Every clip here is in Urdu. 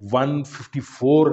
154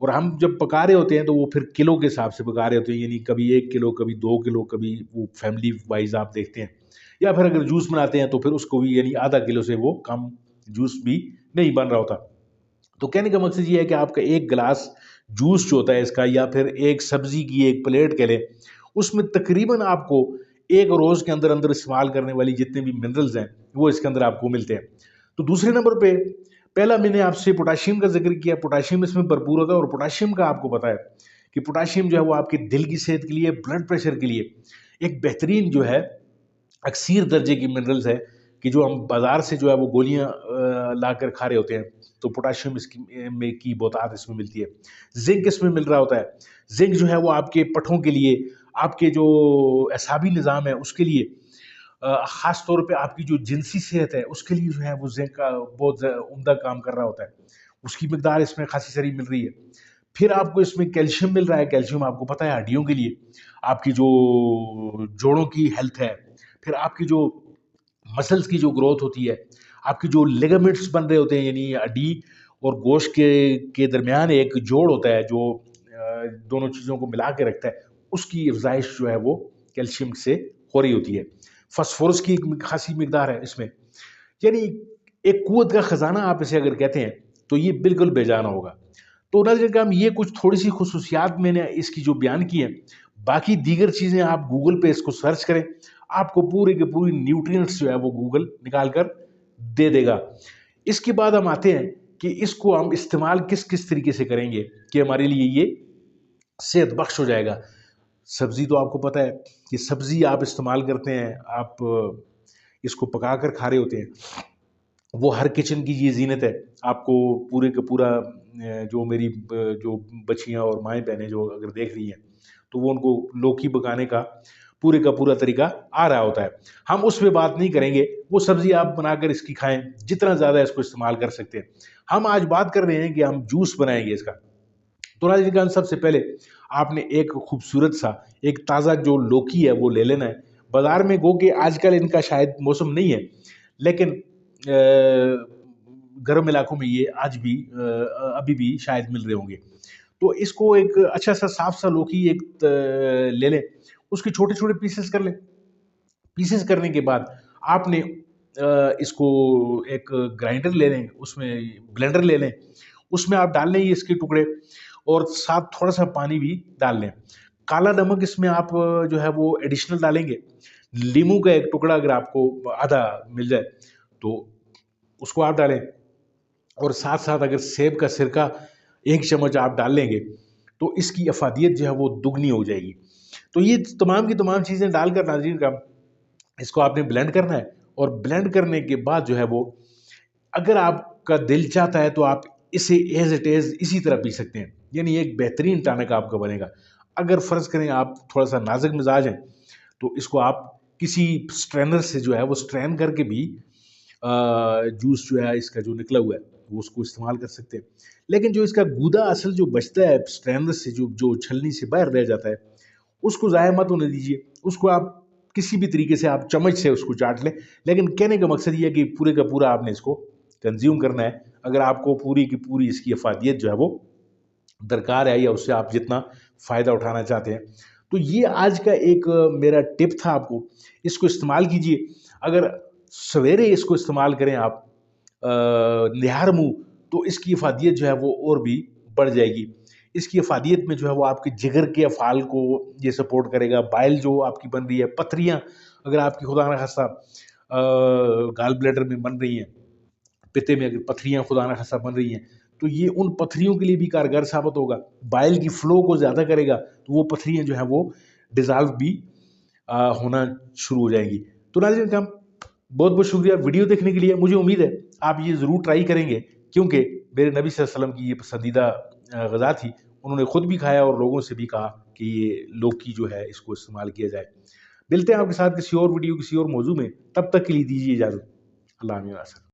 اور ہم جب پکا رہے ہوتے ہیں تو وہ پھر کلو کے حساب سے پکا رہے ہوتے ہیں، یعنی کبھی 1 کلو، کبھی 2 کلو، کبھی وہ فیملی وائز آپ دیکھتے ہیں، یا پھر اگر جوس بناتے ہیں تو پھر اس کو بھی یعنی آدھا کلو سے وہ کم جوس بھی نہیں بن رہا ہوتا۔ تو کہنے کا مقصد یہ ہے کہ آپ کا ایک گلاس جوس جو ہوتا ہے اس کا، یا پھر ایک سبزی کی ایک پلیٹ کہہ لیں، اس میں تقریباً آپ کو ایک روز کے اندر اندر استعمال کرنے والی جتنے بھی منرلز ہیں وہ اس کے اندر آپ کو ملتے ہیں۔ تو دوسرے نمبر پہ پہلا میں نے آپ سے پوٹاشیم کا ذکر کیا، پوٹاشیم اس میں بھرپور ہوتا ہے، اور پوٹاشیم کا آپ کو پتا ہے کہ پوٹاشیم جو ہے وہ آپ کے دل کی صحت کے لیے، بلڈ پریشر کے لیے ایک بہترین جو ہے اکثیر درجے کی منرلز ہے، کہ جو ہم بازار سے جو ہے وہ گولیاں لا کر کھا رہے ہوتے ہیں، تو پوٹاشیم اس میں کی بہتات اس میں ملتی ہے۔ زنک اس میں مل رہا ہوتا ہے، زنک جو ہے وہ آپ کے پٹھوں کے لیے، آپ کے جو اعصابی نظام ہے اس کے لیے، خاص طور پہ آپ کی جو جنسی صحت ہے اس کے لیے جو ہے وہ زنک کا بہت عمدہ کام کر رہا ہوتا ہے، اس کی مقدار اس میں خاصی ساری مل رہی ہے۔ پھر آپ کو اس میں کیلشیم مل رہا ہے، کیلشیم آپ کو پتہ ہے ہڈیوں کے لیے، آپ کی جو جوڑوں کی ہیلتھ ہے، پھر آپ کی جو مسلز کی جو گروتھ ہوتی ہے، آپ کی جو لیگامنٹس بن رہے ہوتے ہیں، یعنی ہڈی اور گوشت کے درمیان ایک جوڑ ہوتا ہے جو دونوں چیزوں کو ملا کے رکھتا ہے، اس کی افزائش جو ہے وہ کیلشیم سے ہو رہی ہوتی ہے۔ فاسفورس کی ایک خاصی مقدار ہے اس میں، یعنی ایک قوت کا خزانہ آپ اسے اگر کہتے ہیں تو یہ بالکل بے جانا ہوگا۔ تو ناظرین کرام، یہ کچھ تھوڑی سی خصوصیات میں نے اس کی جو بیان کی ہیں، باقی دیگر چیزیں آپ گوگل پہ اس کو سرچ کریں، آپ کو پوری کے پوری نیوٹرینٹس جو ہے وہ گوگل نکال کر دے دے گا۔ اس کے بعد ہم آتے ہیں کہ اس کو ہم استعمال کس طریقے سے کریں گے کہ ہمارے لیے یہ صحت بخش ہو جائے گا۔ سبزی تو آپ کو پتہ ہے کہ سبزی آپ استعمال کرتے ہیں، آپ اس کو پکا کر کھا رہے ہوتے ہیں، وہ ہر کچن کی یہ زینت ہے۔ آپ کو پورے کا پورا جو میری جو بچیاں اور مائیں بہنیں جو اگر دیکھ رہی ہیں تو وہ ان کو لوکی پکانے کا پورا طریقہ آ رہا ہوتا ہے۔ ہم اس پہ بات نہیں کریں گے، وہ سبزی آپ بنا کر اس کی کھائیں، جتنا زیادہ اس کو استعمال کر سکتے ہیں۔ ہم آج بات کر رہے ہیں کہ ہم جوس بنائیں گے اس کا۔ تو ناظرین، سب سے پہلے آپ نے ایک خوبصورت سا ایک تازہ جو لوکی ہے وہ لے لینا ہے۔ بازار میں گو کہ آج کل ان کا شاید موسم نہیں ہے، لیکن گرم علاقوں میں یہ آج بھی ابھی بھی شاید مل رہے ہوں گے۔ تو اس کو ایک اچھا سا صاف سا لوکی ایک لے لیں، اس کے چھوٹے چھوٹے پیسز کر لیں۔ پیسز کرنے کے بعد آپ نے اس کو ایک گرائنڈر لے لیں، اس میں بلینڈر لے لیں، اس میں آپ ڈال لیں یہ اس کے ٹکڑے، اور ساتھ تھوڑا سا پانی بھی ڈال لیں۔ کالا نمک اس میں آپ جو ہے وہ ایڈیشنل ڈالیں گے۔ لیموں کا ایک ٹکڑا اگر آپ کو آدھا مل جائے تو اس کو آپ ڈالیں، اور ساتھ ساتھ اگر سیب کا سرکہ 1 چمچ آپ ڈال لیں گے تو اس کی افادیت جو ہے وہ دگنی ہو جائے گی۔ تو یہ تمام کی تمام چیزیں ڈال کر ناظرین کا اس کو آپ نے بلینڈ کرنا ہے، اور بلینڈ کرنے کے بعد جو ہے وہ اگر آپ کا دل چاہتا ہے تو آپ اسے ایز اٹ ایز اسی طرح پی سکتے ہیں، یعنی ایک بہترین ٹانک آپ کا بنے گا۔ اگر فرض کریں آپ تھوڑا سا نازک مزاج ہیں تو اس کو آپ کسی سٹرینر سے جو ہے وہ سٹرین کر کے بھی جوس جو ہے اس کا جو نکلا ہوا ہے وہ اس کو استعمال کر سکتے ہیں۔ لیکن جو اس کا گودا اصل جو بچتا ہے سٹرینر سے، جو چھلنی سے باہر رہ جاتا ہے، اس کو ضائع مت ہونے دیجیے، اس کو آپ کسی بھی طریقے سے آپ چمچ سے اس کو چاٹ لیں۔ لیکن کہنے کا مقصد یہ ہے کہ پورے کا پورا آپ نے اس کو کنزیوم کرنا ہے، اگر آپ کو پوری کی پوری اس کی افادیت جو ہے وہ درکار ہے، یا اس سے آپ جتنا فائدہ اٹھانا چاہتے ہیں۔ تو یہ آج کا ایک میرا ٹپ تھا آپ کو، اس کو استعمال کیجئے۔ اگر سویرے اس کو استعمال کریں آپ نہار منہ، تو اس کی افادیت جو ہے وہ اور بھی بڑھ جائے گی۔ اس کی افادیت میں جو ہے وہ آپ کے جگر کے افعال کو یہ سپورٹ کرے گا، بائل جو آپ کی بن رہی ہے، پتھریاں اگر آپ کی خدا نخواستہ گال بلیڈر میں بن رہی ہیں، پتے میں اگر پتھریاں خدا نخواستہ بن رہی ہیں، تو یہ ان پتھریوں کے لیے بھی کارگر ثابت ہوگا۔ بائل کی فلو کو زیادہ کرے گا تو وہ پتھریاں جو ہیں وہ ڈیزالو بھی ہونا شروع ہو جائیں گی۔ تو ناظرین کرام، بہت بہت شکریہ ویڈیو دیکھنے کے لیے۔ مجھے امید ہے آپ یہ ضرور ٹرائی کریں گے، کیونکہ میرے نبی صلی اللہ علیہ وسلم کی یہ پسندیدہ غذا تھی، انہوں نے خود بھی کھایا اور لوگوں سے بھی کہا کہ یہ لوکی جو ہے اس کو استعمال کیا جائے۔ ملتے ہیں آپ کے ساتھ کسی اور ویڈیو کسی اور موضوع میں، تب تک کے لیے دیجیے اجازت۔ اللہ حافظ۔